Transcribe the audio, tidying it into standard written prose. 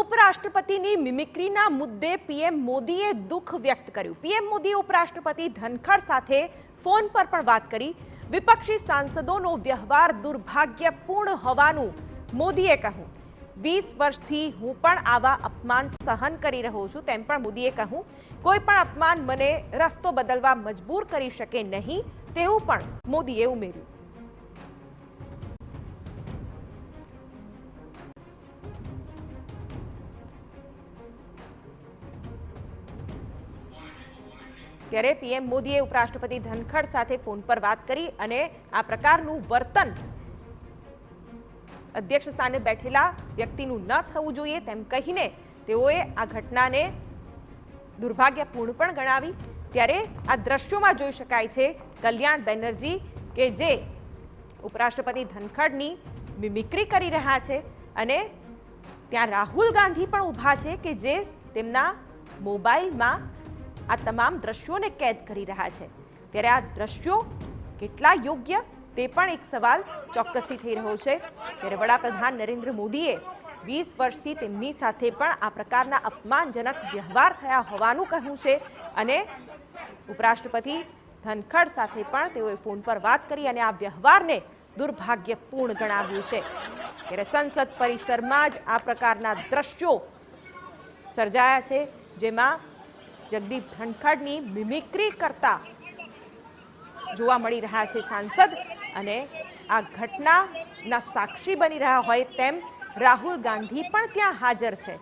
ઉપરાષ્ટ્રપતિની મિમિક્રીના મુદ્દે પીએમ મોદીએ દુઃખ વ્યક્ત કર્યું। પીએમ મોદીએ ઉપરાષ્ટ્રપતિ ધનખડ સાથે ફોન પર પણ વાત કરી। વિપક્ષી સાંસદોનો વ્યવહાર દુર્ભાગ્યપૂર્ણ હોવાનું મોદીએ કહ્યું। 20 વર્ષથી હું પણ આવા અપમાન સહન કરી રહ્યો છું તેમ પણ મોદીએ કહ્યું। કોઈ પણ અપમાન મને રસ્તો બદલવા મજબૂર કરી શકે નહીં તેવું પણ મોદીએ ઉમેર્યું। ત્યારે પીએમ મોદીએ ઉપરાષ્ટ્રપતિ ધનખડ સાથે ફોન પર વાત કરી અને આ પ્રકારનું વર્તન અધ્યક્ષ સ્થાને બેઠેલા વ્યક્તિનું ન થવું જોઈએ તેમ કહીને તેઓએ આ ઘટનાને દુર્ભાગ્યપૂર્ણ પણ ગણાવી। ત્યારે આ દ્રશ્યોમાં જોઈ શકાય છે કલ્યાણ બેનર્જી કે જે ઉપરાષ્ટ્રપતિ ધનખડની મિમિક્રી કરી રહ્યા છે અને ત્યાં રાહુલ ગાંધી પણ ઊભા છે કે જે તેમના મોબાઈલમાં આ તમામ દ્રશ્યોને કેદ કરી રહ્યા છે। ત્યારે આ દ્રશ્યો કેટલા યોગ્ય તે પણ એક સવાલ ચોક્કસથી થઈ રહ્યો છે। ત્યારે વડાપ્રધાન નરેન્દ્ર મોદીએ 20 વર્ષથી તેમની સાથે પણ આ પ્રકારના અપમાનજનક વ્યવહાર થયા હોવાનું કહ્યું છે અને ઉપરાષ્ટ્રપતિ ધનખડ સાથે પણ તેઓએ ફોન પર વાત કરી અને આ વ્યવહારને દુર્ભાગ્યપૂર્ણ ગણાવ્યું છે। ત્યારે સંસદ પરિસરમાં જ આ પ્રકારના દ્રશ્યો સર્જાયા છે જેમાં જગદીપ ધનખડની મિમિક્રી કરતા જોવા મળી રહ્યા છે સાંસદ અને આ ઘટનાના સાક્ષી બની રહ્યા હોય તેમ રાહુલ ગાંધી પણ ત્યાં હાજર છે।